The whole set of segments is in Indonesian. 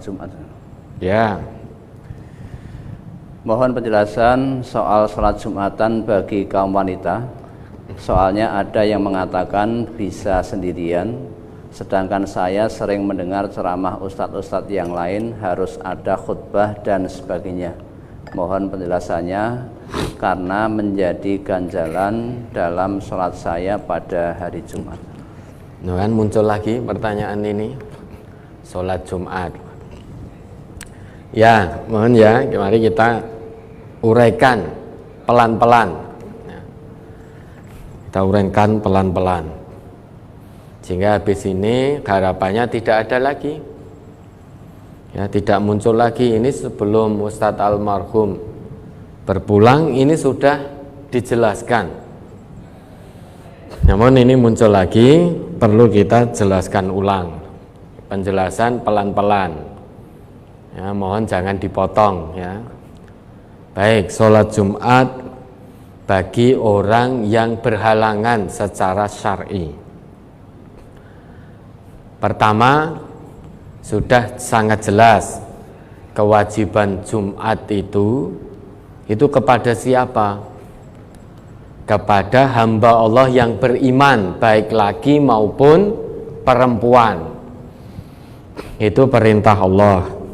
Jumat. Ya. Mohon penjelasan soal sholat Jumatan bagi kaum wanita. Soalnya ada yang mengatakan bisa sendirian, sedangkan saya sering mendengar ceramah ustadz-ustadz yang lain harus ada khutbah dan sebagainya. Mohon penjelasannya karena menjadi ganjalan dalam sholat saya pada hari Jumat. Nah, kan muncul lagi pertanyaan ini, sholat Jumat. Ya, mohon ya, mari kita uraikan pelan-pelan. Kita uraikan pelan-pelan. Sehingga habis ini harapannya tidak ada lagi. Ya, tidak muncul lagi. Ini sebelum Ustadz almarhum berpulang, ini sudah dijelaskan. Namun ini muncul lagi, perlu kita jelaskan ulang. Penjelasan pelan-pelan. Ya, mohon jangan dipotong ya. Baik, sholat Jumat bagi orang yang berhalangan secara syar'i. Pertama, sudah sangat jelas kewajiban Jumat itu kepada siapa? Kepada hamba Allah yang beriman, baik laki maupun perempuan. Itu perintah Allah.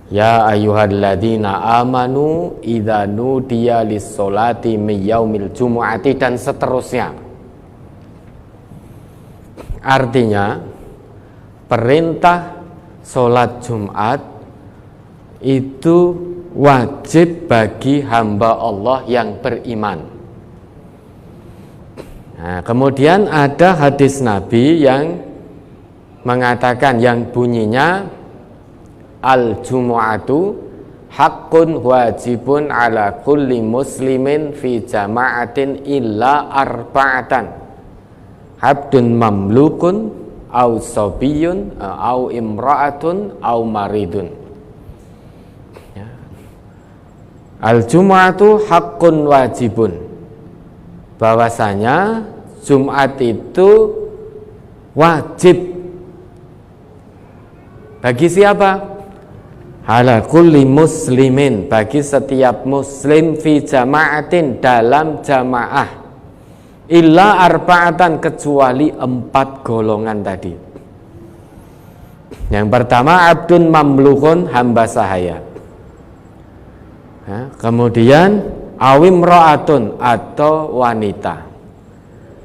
Ya ayyuhalladzina amanu idza nudiya lis-sholati min yaumil jumu'ati, dan seterusnya. Artinya perintah sholat Jumat itu wajib bagi hamba Allah yang beriman. Nah, kemudian ada hadis Nabi yang mengatakan, yang bunyinya al-jumu'atu haqqun wajibun ala kulli muslimin fi jama'atin illa arba'atan abdun mamlukun au sobiyun au imra'atun au maridun. Ya. Al-jumu'atu haqqun wajibun, bahwasanya Jumat itu wajib bagi siapa? Ala kulli muslimin, bagi setiap muslim fi jama'atin, dalam jamaah, illa arba'atan, kecuali 4 golongan tadi. Yang pertama abdun mamlukun, hamba sahaya. Kemudian awim ro'atun, atau wanita.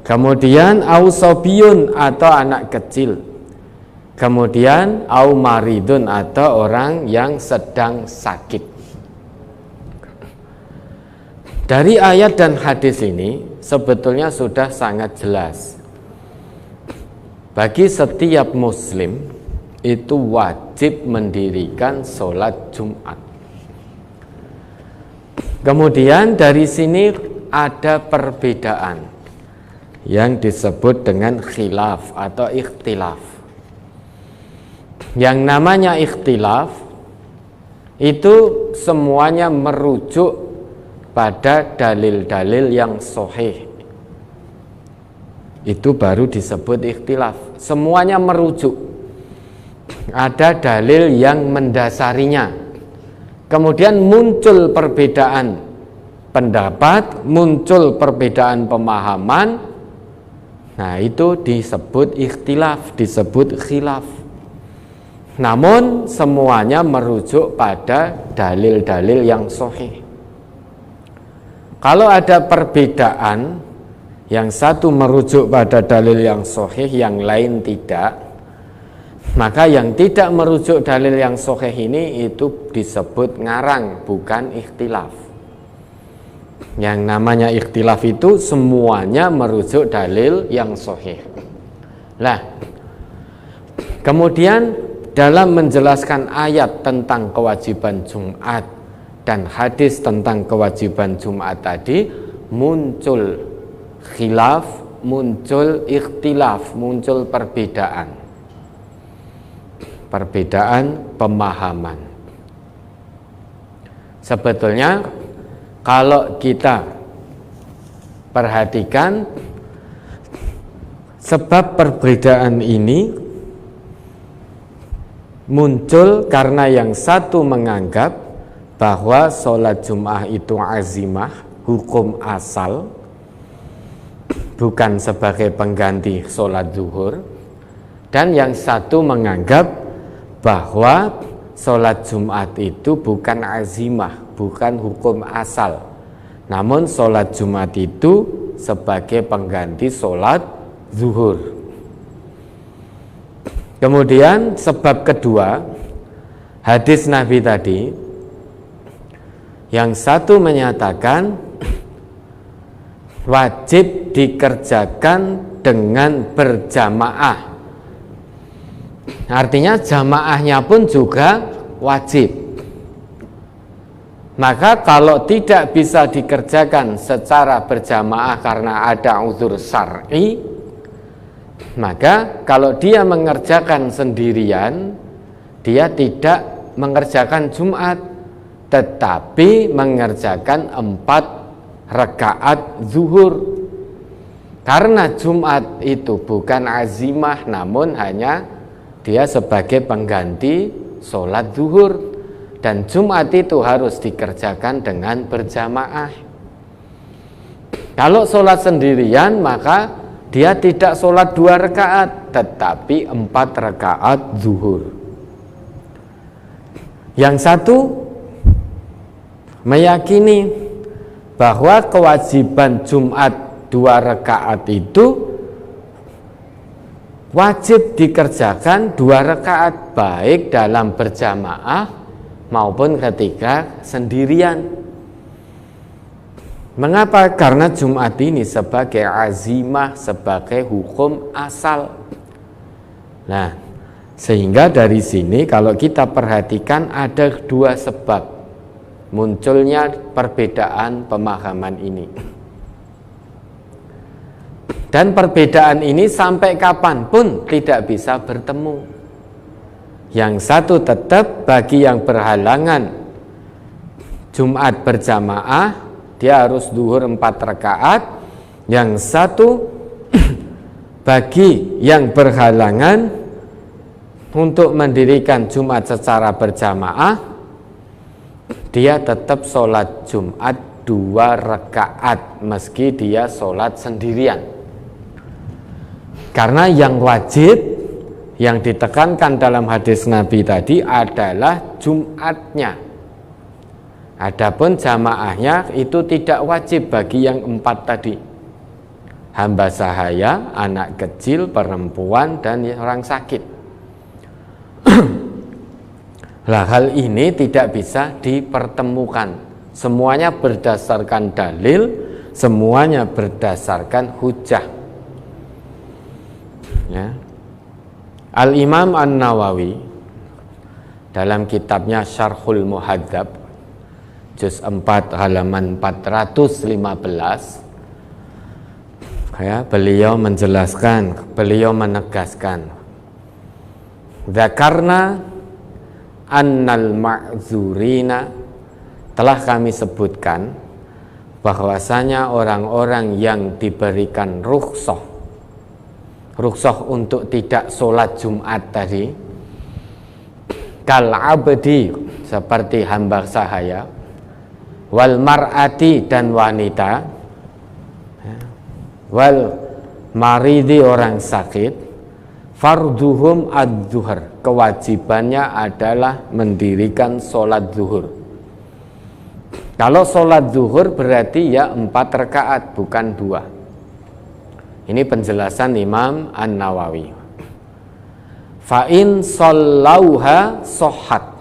Kemudian ausobiyun, atau anak kecil. Kemudian au maridun, atau orang yang sedang sakit. Dari ayat dan hadis ini sebetulnya sudah sangat jelas. Bagi setiap muslim itu wajib mendirikan sholat Jumat. Kemudian dari sini ada perbedaan yang disebut dengan khilaf atau ikhtilaf. Yang namanya ikhtilaf itu semuanya merujuk pada dalil-dalil yang sahih. Itu baru disebut ikhtilaf. Semuanya merujuk. Ada dalil yang mendasarinya. Kemudian muncul perbedaan pendapat, muncul perbedaan pemahaman. Nah, itu disebut ikhtilaf, disebut khilaf. Namun semuanya merujuk pada dalil-dalil yang sahih. Kalau ada perbedaan, yang satu merujuk pada dalil yang sahih, yang lain tidak, maka yang tidak merujuk dalil yang sahih ini itu disebut ngarang, bukan ikhtilaf. Yang namanya ikhtilaf itu semuanya merujuk dalil yang sahih. Lah, kemudian dalam menjelaskan ayat tentang kewajiban Jumat dan hadis tentang kewajiban Jumat tadi, muncul khilaf, muncul ikhtilaf, muncul perbedaan pemahaman. Sebetulnya kalau kita perhatikan, sebab perbedaan ini muncul karena yang satu menganggap bahwa sholat Jum'ah itu azimah, hukum asal, bukan sebagai pengganti sholat zuhur, dan yang satu menganggap bahwa sholat Jumat itu bukan azimah, bukan hukum asal, namun sholat Jumat itu sebagai pengganti sholat zuhur. Kemudian sebab kedua, hadis Nabi tadi, yang satu menyatakan wajib dikerjakan dengan berjamaah, artinya jamaahnya pun juga wajib. Maka kalau tidak bisa dikerjakan secara berjamaah karena ada uzur syar'i, maka kalau dia mengerjakan sendirian, dia tidak mengerjakan Jumat, tetapi mengerjakan 4 rakaat zuhur. Karena Jumat itu bukan azimah, namun hanya dia sebagai pengganti sholat zuhur, dan Jumat itu harus dikerjakan dengan berjamaah. Kalau sholat sendirian, maka dia tidak sholat 2 rakaat, tetapi 4 rakaat zuhur. Yang satu meyakini bahwa kewajiban Jumat 2 rakaat itu wajib dikerjakan 2 rakaat, baik dalam berjamaah maupun ketika sendirian. Mengapa? Karena Jumat ini sebagai azimah, sebagai hukum asal. Nah, sehingga dari sini kalau kita perhatikan ada 2 sebab munculnya perbedaan pemahaman ini. Dan perbedaan ini sampai kapanpun tidak bisa bertemu. Yang satu tetap bagi yang berhalangan Jumat berjamaah, dia harus zuhur 4 rakaat. Yang satu bagi yang berhalangan untuk mendirikan Jumat secara berjamaah, dia tetap sholat Jumat 2 rakaat meski dia sholat sendirian. Karena yang wajib, yang ditekankan dalam hadis Nabi tadi adalah Jumatnya. Adapun jamaahnya itu tidak wajib bagi yang 4 tadi. Hamba sahaya, anak kecil, perempuan, dan orang sakit. Lah, hal ini tidak bisa dipertemukan. Semuanya berdasarkan dalil, semuanya berdasarkan hujah. Ya. Al-Imam An-Nawawi dalam kitabnya Syarhul Muhadzab juz 4 halaman 415, ya, beliau menjelaskan, beliau menegaskan, dzakarna annal ma'zurina, telah kami sebutkan bahwasanya orang-orang yang diberikan rukhsah untuk tidak sholat Jumat tadi, kal abdi, seperti hamba sahaya, wal mar'ati, dan wanita, wal maridi, orang sakit, farduhum ad-zuhur, kewajibannya adalah mendirikan sholat zuhur. Kalau sholat zuhur berarti ya 4 rakaat, bukan 2. Ini penjelasan Imam An-Nawawi. Fa'in shallauha sohat,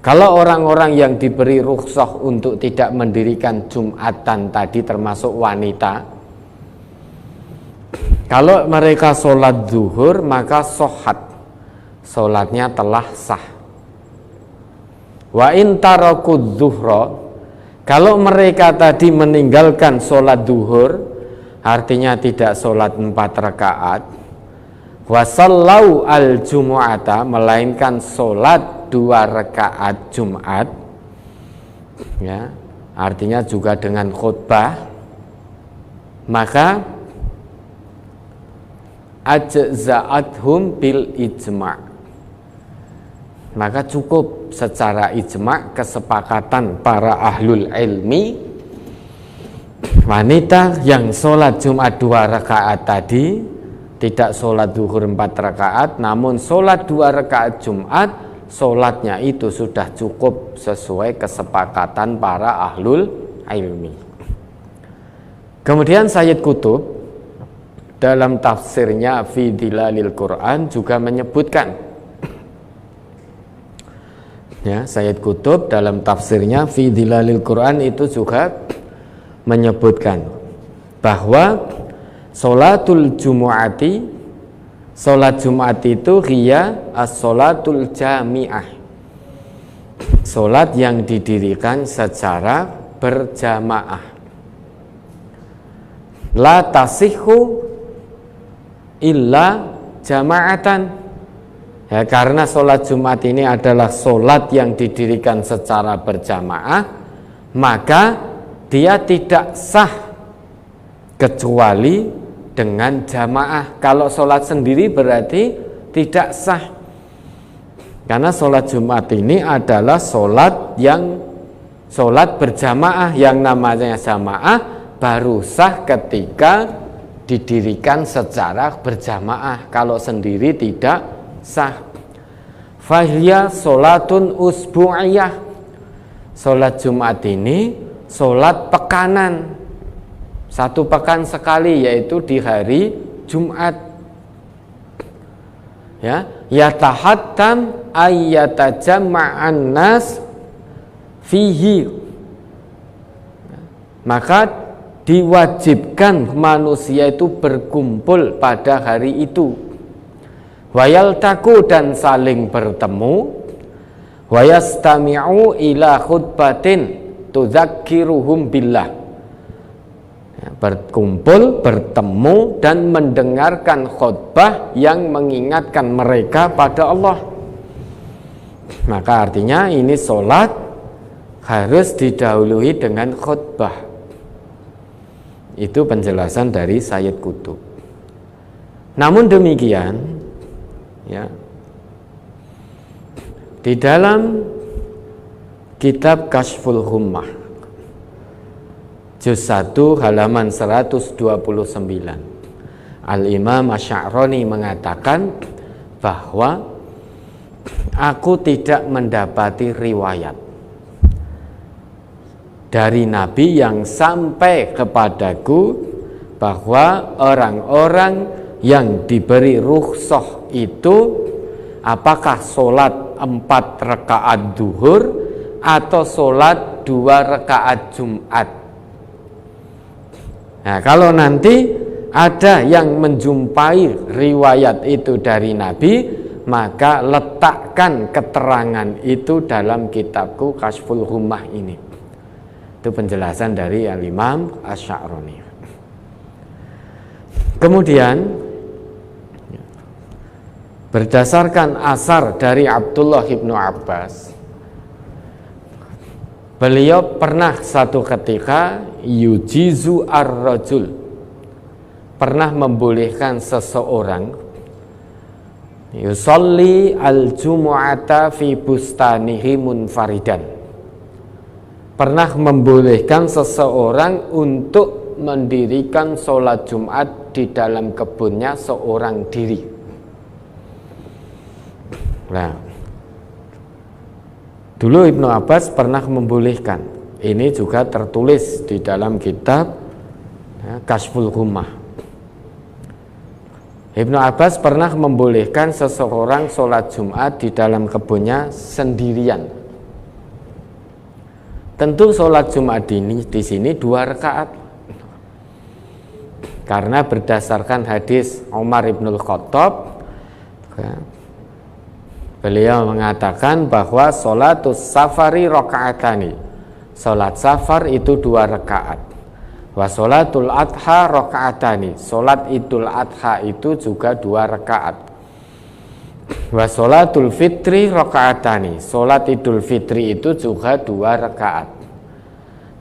kalau orang-orang yang diberi rukhsah untuk tidak mendirikan Jumatan tadi termasuk wanita, kalau mereka sholat zuhur maka sohat, sholatnya telah sah. Wa in tarakud zuhra, kalau mereka tadi meninggalkan sholat zuhur, artinya tidak sholat 4 rakaat, wasallau al-jumu'ata, melainkan sholat 2 rakaat Jumat, ya, artinya juga dengan khutbah, maka ajza'athum bil ijma', maka cukup secara ijma' kesepakatan para ahlul ilmi, wanita yang sholat Jumat 2 rakaat tadi tidak sholat zuhur 4 rakaat, namun sholat 2 rakaat Jumat, sholatnya itu sudah cukup sesuai kesepakatan para ahlul ilmi. Kemudian Sayyid Qutb dalam tafsirnya Fi Dhilalil Quran juga menyebutkan, ya, Sayyid Qutb dalam tafsirnya Fi Dhilalil Quran itu juga menyebutkan bahwa sholatul jumu'ati, sholat Jumat itu hiya as-sholatul jami'ah, sholat yang didirikan secara berjamaah. La tasihhu illa jama'atan. Ya, karena sholat Jumat ini adalah sholat yang didirikan secara berjamaah, maka dia tidak sah kecuali dengan jamaah. Kalau sholat sendiri berarti tidak sah, karena sholat Jumat ini adalah sholat berjamaah. Yang namanya jamaah baru sah ketika didirikan secara berjamaah. Kalau sendiri tidak sah. Fahiyya sholatun usbu'iyah, sholat Jumat ini sholat pekanan, 1 pekan sekali, yaitu di hari Jumat. Ya, yatahattam ayyatajamma'an nas fihi, maka diwajibkan manusia itu berkumpul pada hari itu. Wayaltaku, dan saling bertemu. Wayastami'u ila khutbatin tudzakkiruhum billah, berkumpul, bertemu, dan mendengarkan khutbah yang mengingatkan mereka pada Allah. Maka artinya ini sholat harus didahului dengan khutbah. Itu penjelasan dari Sayyid Qutb. Namun demikian, ya, di dalam kitab Kashful Ghummah juz 1 halaman 129, Al-Imam Asy'arani mengatakan bahwa aku tidak mendapati riwayat dari Nabi yang sampai kepadaku bahwa orang-orang yang diberi rukhsah itu apakah sholat 4 rakaat duhur atau sholat 2 rakaat Jumat. Nah, kalau nanti ada yang menjumpai riwayat itu dari Nabi, maka letakkan keterangan itu dalam kitabku Kashful Ghummah ini. Itu penjelasan dari Al-Imam Asy'arani. Kemudian berdasarkan asar dari Abdullah ibnu Abbas, beliau pernah satu ketika yujizu ar-rajul, pernah membolehkan seseorang yusolli al-jumu'ata fi bustanihi munfaridan, pernah membolehkan seseorang untuk mendirikan sholat Jumat di dalam kebunnya seorang diri. Nah, dulu Ibnu Abbas pernah membolehkan. Ini juga tertulis di dalam kitab Kashful Ghummah. Ibnu Abbas pernah membolehkan seseorang sholat Jumat di dalam kebunnya sendirian. Tentu sholat Jumat ini di sini 2 rakaat, karena berdasarkan hadis Umar ibnul Khattab, beliau mengatakan bahwa sholatus safari rakaatani, sholat safar itu 2 rakaat. Wa sholatul adha rakaatani, sholat idul adha itu juga 2 rakaat. Wa sholatul fitri rakaatani, sholat idul fitri itu juga 2 rakaat.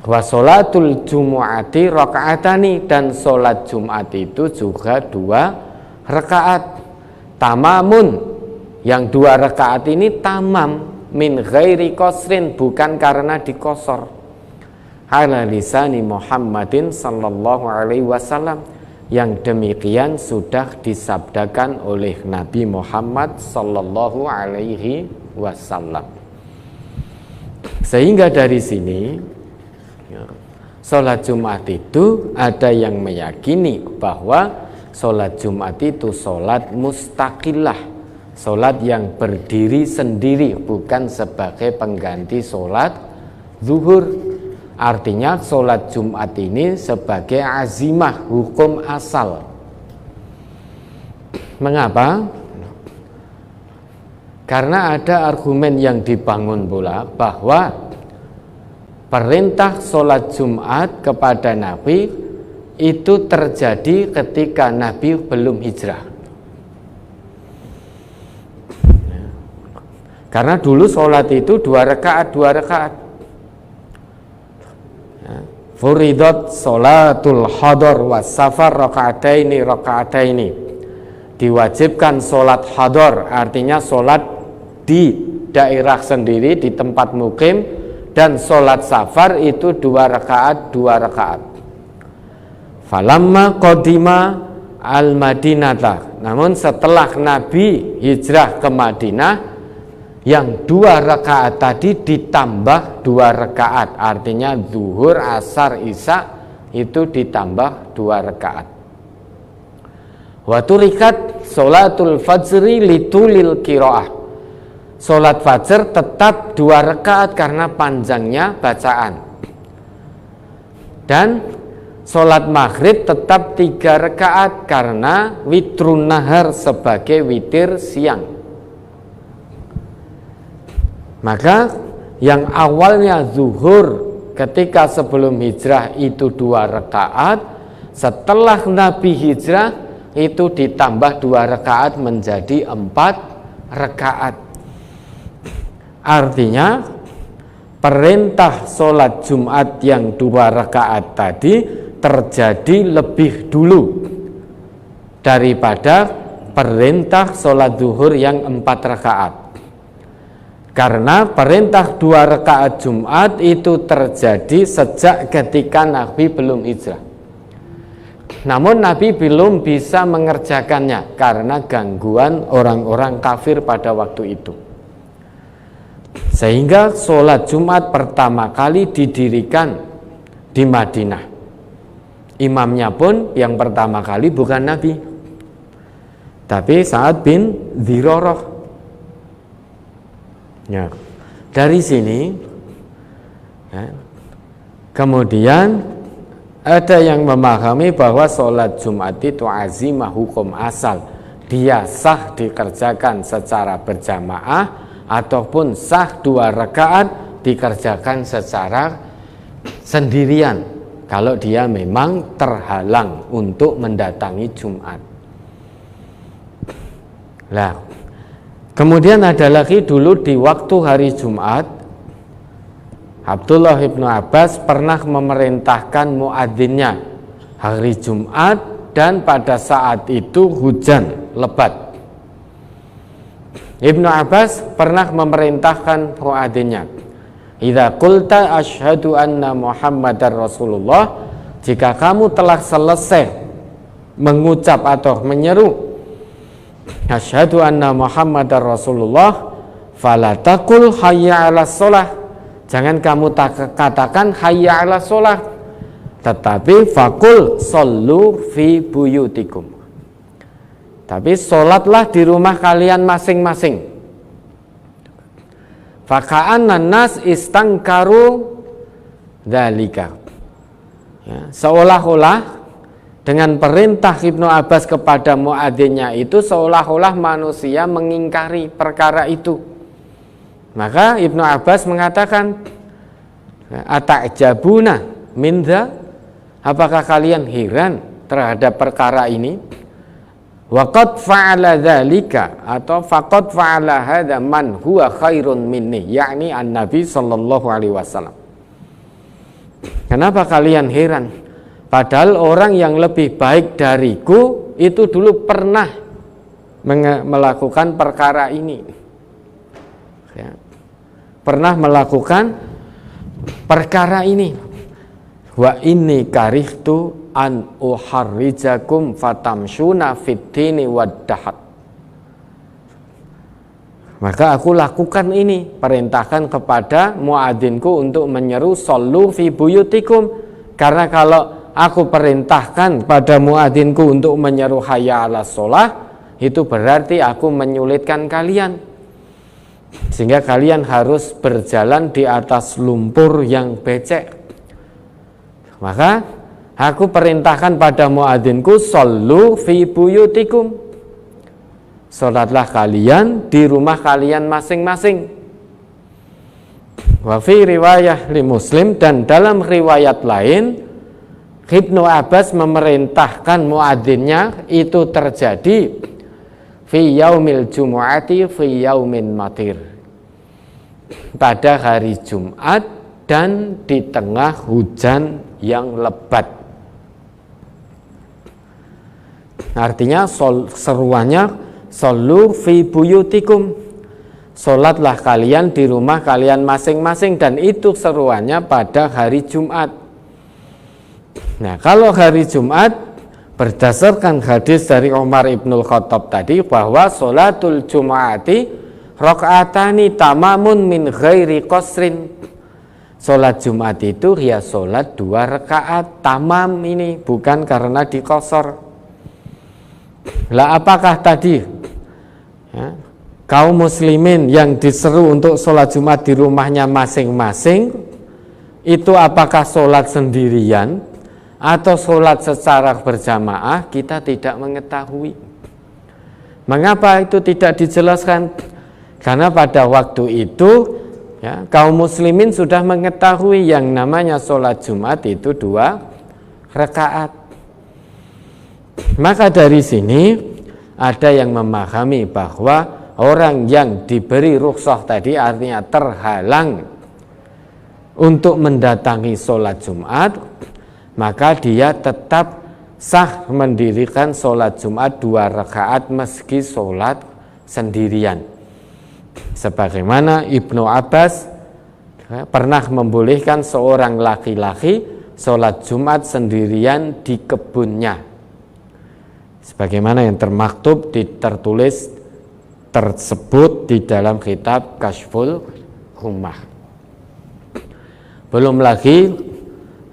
Wa sholatul jumu'ati rakaatani, dan sholat Jumat itu juga 2 rakaat. Tamamun, yang 2 rakaat ini tamam min ghairi qasrin, bukan karena dikosor, ala lisani Muhammadin sallallahu alaihi wasallam, yang demikian sudah disabdakan oleh Nabi Muhammad sallallahu alaihi wasallam. Sehingga dari sini sholat Jumat itu ada yang meyakini bahwa sholat Jumat itu sholat mustaqillah, sholat yang berdiri sendiri, bukan sebagai pengganti sholat zuhur. Artinya sholat Jumat ini sebagai azimah, hukum asal. Mengapa? Karena ada argumen yang dibangun pula bahwa perintah sholat Jumat kepada Nabi itu terjadi ketika Nabi belum hijrah. Karena dulu sholat itu 2 rakaat. Furidat sholatul hadar was safar rakaataini. Diwajibkan sholat hadar, artinya sholat di daerah sendiri, di tempat mukim, dan sholat safar itu 2 rakaat. Falamma qadima al-Madinata, namun setelah Nabi hijrah ke Madinah, yang 2 rakaat tadi ditambah 2 rakaat, artinya zuhur, asar, isya itu ditambah 2 rakaat. Wa turikat sholatul fajri litulil qiraah, sholat fajar tetap 2 rakaat karena panjangnya bacaan, dan sholat maghrib tetap 3 rakaat karena witrun nahar, sebagai witir siang. Maka yang awalnya zuhur ketika sebelum hijrah itu 2 rakaat, setelah Nabi hijrah itu ditambah 2 rakaat menjadi 4 rakaat. Artinya perintah sholat Jumat yang 2 rakaat tadi terjadi lebih dulu daripada perintah sholat zuhur yang 4 rakaat. Karena perintah 2 rakaat Jumat itu terjadi sejak ketika Nabi belum hijrah. Namun Nabi belum bisa mengerjakannya karena gangguan orang-orang kafir pada waktu itu. Sehingga sholat Jumat pertama kali didirikan di Madinah. Imamnya pun yang pertama kali bukan Nabi, tapi Sa'ad bin Dzirarah. Ya, dari sini kemudian ada yang memahami bahwa sholat Jumat itu azimah, hukum asal, dia sah dikerjakan secara berjamaah ataupun sah 2 rakaat dikerjakan secara sendirian kalau dia memang terhalang untuk mendatangi Jumat. Lah, kemudian ada lagi dulu di waktu hari Jumat, Abdullah ibnu Abbas pernah memerintahkan muadzinnya hari Jumat, dan pada saat itu hujan lebat. Ibnu Abbas pernah memerintahkan muadzinnya, idza qulta asyhadu anna Muhammadar Rasulullah, jika kamu telah selesai mengucap atau menyeru asyhadu anna Muhammadar Rasulullah, fala taqul hayya 'alas shalah, jangan kamu katakan hayya 'alas shalah, tetapi faqul shallu fi buyutikum, tapi sholatlah di rumah kalian masing-masing. Faka'anna nas istangkaru dzalika, ya, seolah-olah dengan perintah Ibnu Abbas kepada muadzinnya itu seolah-olah manusia mengingkari perkara itu. Maka Ibnu Abbas mengatakan, ata'jabuna min dza, apakah kalian heran terhadap perkara ini? Wa qad fa'ala dzalika, atau faqad fa'ala hadza man huwa khairun minni, yakni an-nabi sallallahu alaihi wasallam. Kenapa kalian heran? Padahal orang yang lebih baik dariku itu dulu pernah melakukan perkara ini, ya, pernah melakukan perkara ini. Wa inni karihtu an uharrijakum fatamshuna fid-dini wad-dahat. Maka aku lakukan ini, perintahkan kepada muadzinku untuk menyeru shollu fi buyutikum, karena kalau aku perintahkan pada muadzinku untuk menyeru hayya 'alas shalah, itu berarti aku menyulitkan kalian, sehingga kalian harus berjalan di atas lumpur yang becek. Maka aku perintahkan pada muadzinku shollu fi buyutikum, salatlah kalian di rumah kalian masing-masing. Wa fi riwayah li Muslim, dan dalam riwayat lain Ibnu Abbas memerintahkan muadzinnya itu terjadi fi yaumil jumu'ati fi yaumin matir, pada hari Jumat dan di tengah hujan yang lebat. Artinya seruannya shollu fi buyutikum, salatlah kalian di rumah kalian masing-masing, dan itu seruannya pada hari Jumat. Nah, kalau hari Jumat berdasarkan hadis dari Umar ibnul Khattab tadi, bahwa sholatul Jum'ati rakaatani tamamun min ghairi qasrin. Sholat Jumat itu ya sholat 2 rakaat tamam, ini bukan karena dikosor. Lah apakah tadi ya, kaum muslimin yang diseru untuk sholat Jumat di rumahnya masing-masing itu apakah sholat sendirian atau sholat secara berjamaah, kita tidak mengetahui. Mengapa itu tidak dijelaskan? Karena pada waktu itu ya, kaum muslimin sudah mengetahui yang namanya sholat Jumat itu 2 rakaat. Maka dari sini ada yang memahami bahwa orang yang diberi rukhsah tadi, artinya terhalang untuk mendatangi sholat Jumat, maka dia tetap sah mendirikan sholat Jumat 2 rakaat meski sholat sendirian. Sebagaimana Ibnu Abbas pernah membolehkan seorang laki-laki sholat Jumat sendirian di kebunnya, sebagaimana yang termaktub tertulis tersebut di dalam kitab Kashful Hummah. Belum lagi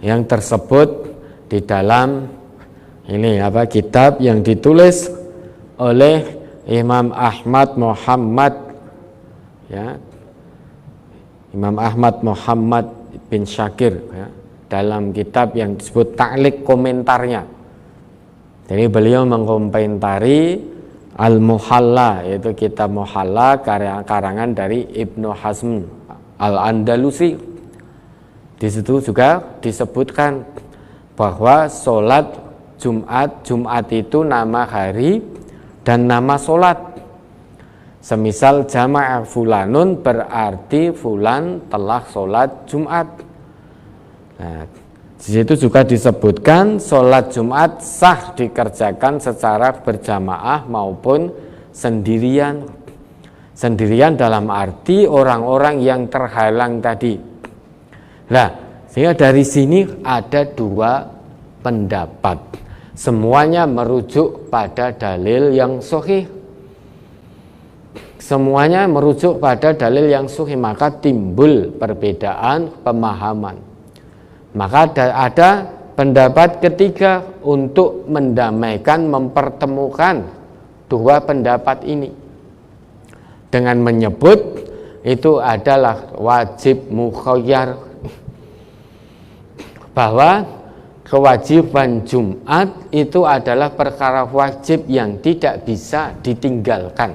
yang tersebut di dalam ini kitab yang ditulis oleh Imam Ahmad Muhammad, ya, Imam Ahmad Muhammad bin Syakir, ya, dalam kitab yang disebut Ta'liq komentarnya. Jadi beliau mengkomentari Al-Muhalla, yaitu kitab Muhalla karangan dari Ibnu Hazm Al-Andalusi. Di situ juga disebutkan bahwa sholat Jumat itu nama hari dan nama sholat. Semisal jama'a fulanun berarti fulan telah sholat Jumat. Nah, di situ juga disebutkan sholat Jumat sah dikerjakan secara berjamaah maupun sendirian. Sendirian dalam arti orang-orang yang terhalang tadi. Nah, sehingga dari sini ada 2 pendapat. Semuanya merujuk pada dalil yang sahih. Semuanya merujuk pada dalil yang sahih, maka timbul perbedaan pemahaman. Maka ada pendapat ketiga untuk mendamaikan, mempertemukan 2 pendapat ini dengan menyebut itu adalah wajib mukhayyar, bahwa kewajiban Jumat itu adalah perkara wajib yang tidak bisa ditinggalkan,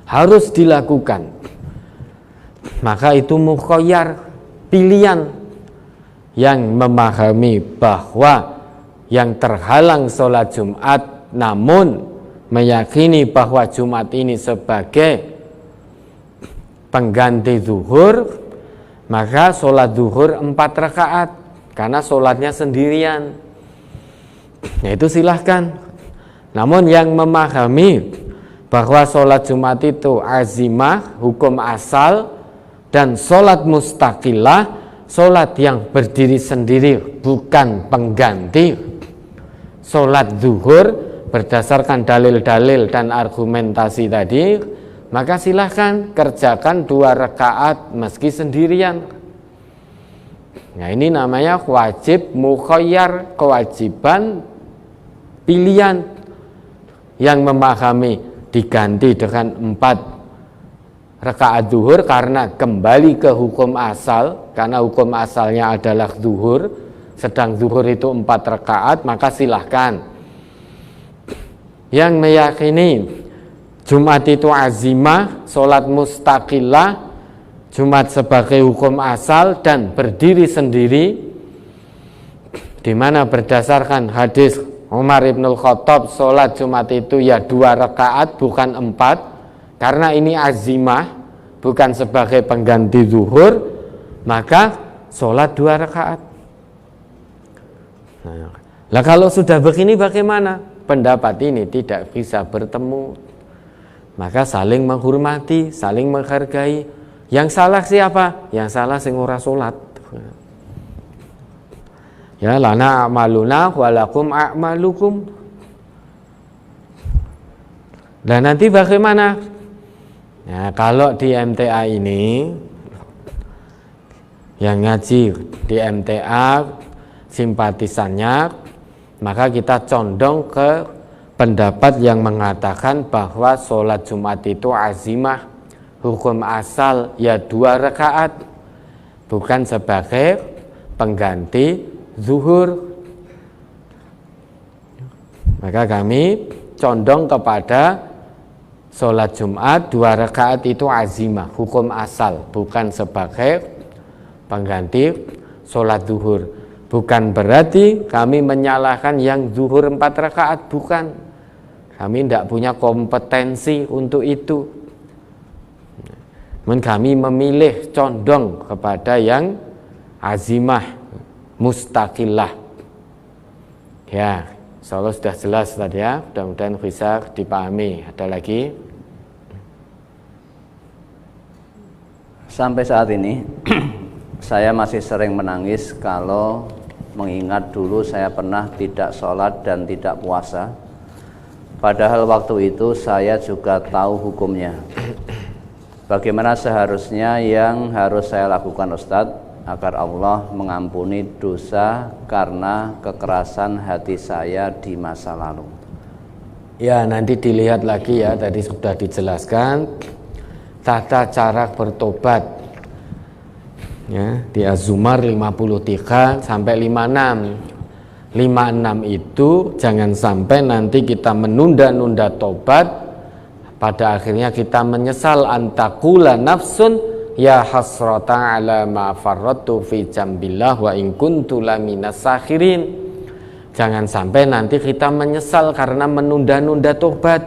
harus dilakukan. Maka itu mukhayyar, pilihan. Yang memahami bahwa yang terhalang sholat Jumat namun meyakini bahwa Jumat ini sebagai pengganti zuhur, maka sholat zuhur 4 rakaat karena sholatnya sendirian. Nah, itu silahkan. Namun yang memahami bahwa sholat Jumat itu azimah, hukum asal, dan sholat mustaqillah, sholat yang berdiri sendiri, bukan pengganti sholat zuhur berdasarkan dalil-dalil dan argumentasi tadi, maka silahkan kerjakan 2 rakaat meski sendirian. Nah, ini namanya wajib mukhayyar, kewajiban pilihan. Yang memahami diganti dengan 4 rakaat zuhur karena kembali ke hukum asal, karena hukum asalnya adalah zuhur, sedang zuhur itu 4 rakaat, maka silahkan. Yang meyakini Jumat itu azimah, sholat mustaqillah, Jumat sebagai hukum asal dan berdiri sendiri, di mana berdasarkan hadis Umar ibnul Khattab, sholat Jumat itu ya 2 rakaat bukan 4, karena ini azimah, bukan sebagai pengganti zuhur, maka sholat 2 rakaat. Nah kalau sudah begini bagaimana? Pendapat ini tidak bisa bertemu, maka saling menghormati, saling menghargai. Yang salah siapa? Yang salah sing ora sholat. Ya, lana a'maluna walakum a'malukum. Dan nanti bagaimana? Nah, kalau di MTA ini, yang ngaji di MTA simpatisannya, maka kita condong ke pendapat yang mengatakan bahwa sholat Jumat itu azimah, hukum asal ya 2 rakaat, bukan sebagai pengganti zuhur. Maka kami condong kepada sholat Jumat 2 rakaat itu azimah, hukum asal, bukan sebagai pengganti sholat zuhur. Bukan berarti kami menyalahkan yang zuhur 4 rakaat, bukan. Kami tidak punya kompetensi untuk itu. Kami memilih condong kepada yang azimah, mustaqillah. Ya, insyaallah sudah jelas tadi ya, mudah-mudahan bisa dipahami. Ada lagi? Sampai saat ini saya masih sering menangis kalau mengingat dulu saya pernah tidak sholat dan tidak puasa, padahal waktu itu saya juga tahu hukumnya. Bagaimana seharusnya yang harus saya lakukan Ustadz agar Allah mengampuni dosa karena kekerasan hati saya di masa lalu? Ya, nanti dilihat lagi ya, tadi sudah dijelaskan tata cara bertobat ya, di Az-Zumar 53 sampai 56. 56 itu jangan sampai nanti kita menunda-nunda tobat, pada akhirnya kita menyesal, antakula nafsun ya hasrata ala ma farrattu fi jambillah wa in kuntu laminas sakhirin. Jangan sampai nanti kita menyesal karena menunda-nunda tobat.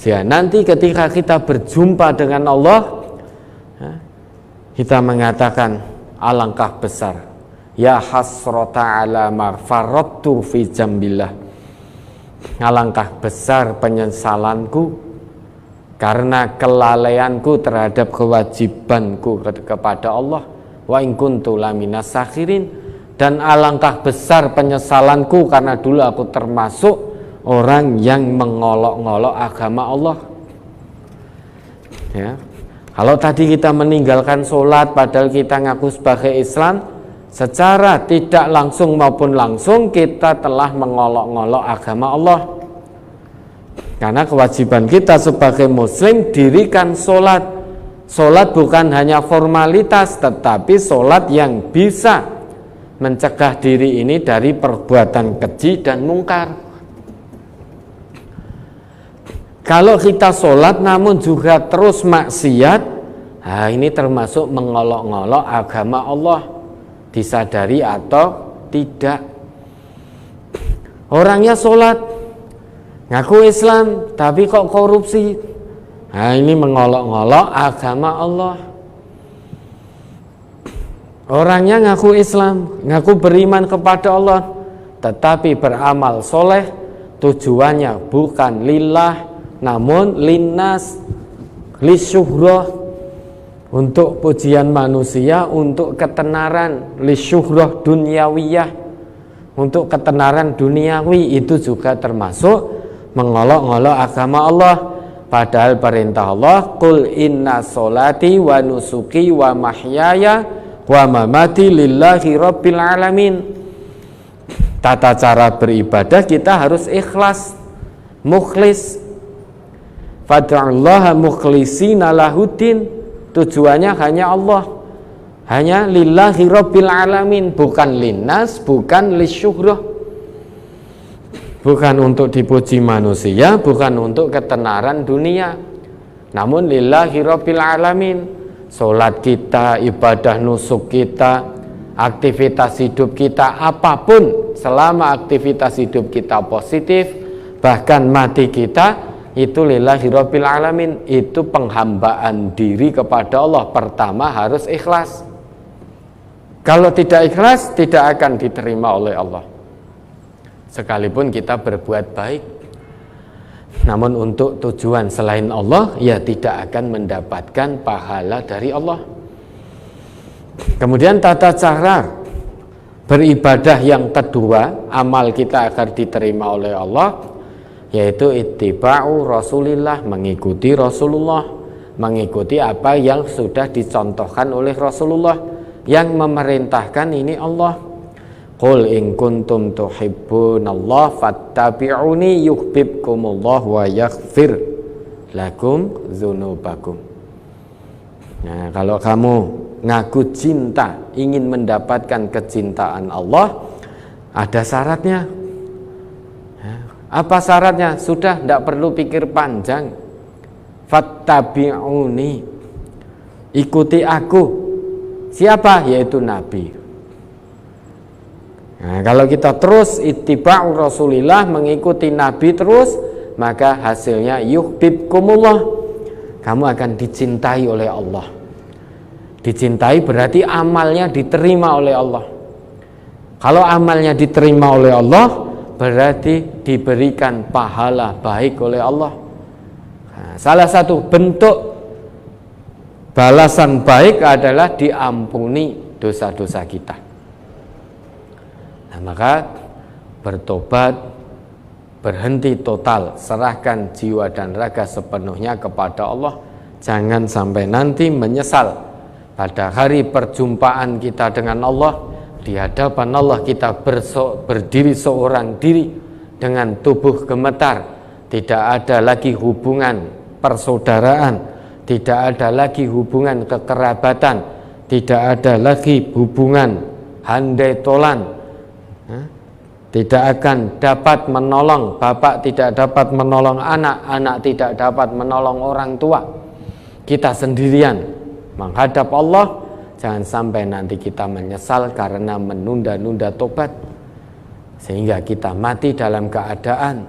Ya, nanti ketika kita berjumpa dengan Allah, kita mengatakan alangkah besar ya hasrata ala ma farrattu fi jambillah. Alangkah besar penyesalanku karena kelalaianku terhadap kewajibanku kepada Allah, wa in kuntu laminas sakhirin, dan alangkah besar penyesalanku karena dulu aku termasuk orang yang mengolok-ngolok agama Allah. Ya. Kalau tadi kita meninggalkan sholat padahal kita ngaku sebagai Islam, secara tidak langsung maupun langsung kita telah mengolok-ngolok agama Allah. Karena kewajiban kita sebagai muslim dirikan sholat. Sholat bukan hanya formalitas, tetapi sholat yang bisa mencegah diri ini dari perbuatan keji dan mungkar. Kalau kita sholat namun juga terus maksiat, nah ini termasuk mengolok-ngolok agama Allah, disadari atau tidak. Orangnya sholat, ngaku Islam, tapi kok korupsi. Nah ini mengolok-ngolok agama Allah. Orangnya ngaku Islam, ngaku beriman kepada Allah, tetapi beramal soleh, tujuannya bukan lillah, namun linnas, lisyuhrah, untuk pujian manusia, untuk ketenaran, lisyuhrah dunyawiyah, untuk ketenaran duniawi. Itu juga termasuk mengolok-olok agama Allah. Padahal perintah Allah, qul inna sholati wa nusuki wa mahyaya wa mamati lillahi rabbil alamin. Tata cara beribadah kita harus ikhlas, mukhlis. Fad'ullaha mukhlisina lahuddin. Tujuannya hanya Allah, hanya lillahi rabbil alamin, bukan linnas, bukan lisyuhrah, bukan untuk dipuji manusia, bukan untuk ketenaran dunia, namun lillahi rabbil alamin. Salat kita, ibadah nusuk kita, aktivitas hidup kita, apapun, selama aktivitas hidup kita positif, bahkan mati kita, itu lillahi rabbil alamin. Itu penghambaan diri kepada Allah. Pertama harus ikhlas. Kalau tidak ikhlas, tidak akan diterima oleh Allah, sekalipun kita berbuat baik. Namun untuk tujuan selain Allah, ya tidak akan mendapatkan pahala dari Allah. Kemudian tata cara beribadah yang kedua, amal kita agar diterima oleh Allah, yaitu ittiba'u Rasulillah, mengikuti Rasulullah, mengikuti apa yang sudah dicontohkan oleh Rasulullah, yang memerintahkan ini Allah. Qul in kuntum tuhibbunallah fattabi'uni yuhibbukumullah wa yaghfir lakum dzunubakum. Nah, kalau kamu ngaku cinta, ingin mendapatkan kecintaan Allah, ada syaratnya. Apa syaratnya? Sudah, tidak perlu pikir panjang. Fattabi'uni, ikuti aku. Siapa? Yaitu Nabi. Nah, kalau kita terus ittiba'u Rasulillah, mengikuti Nabi terus, maka hasilnya yuhibbukumullah, kamu akan dicintai oleh Allah. Dicintai berarti amalnya diterima oleh Allah. Kalau amalnya diterima oleh Allah, berarti diberikan pahala baik oleh Allah. Nah, salah satu bentuk balasan baik adalah diampuni dosa-dosa kita. Nah, maka bertobat, berhenti total, serahkan jiwa dan raga sepenuhnya kepada Allah. Jangan sampai nanti menyesal pada hari perjumpaan kita dengan Allah. Di hadapan Allah kita berdiri seorang diri dengan tubuh gemetar. Tidak ada lagi hubungan persaudaraan, tidak ada lagi hubungan kekerabatan, tidak ada lagi hubungan handai tolan. Tidak akan dapat menolong bapak, tidak dapat menolong anak, anak tidak dapat menolong orang tua. Kita sendirian menghadap Allah. Jangan sampai nanti kita menyesal karena menunda-nunda tobat, sehingga kita mati dalam keadaan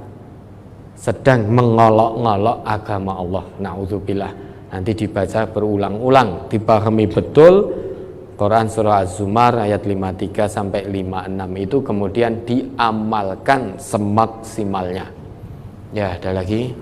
sedang mengolok-ngolok agama Allah. Na'udzubillah. Nanti dibaca berulang-ulang, dipahami betul. Quran surah Az-Zumar ayat 53 sampai 56 itu kemudian diamalkan semaksimalnya. Ya, ada lagi.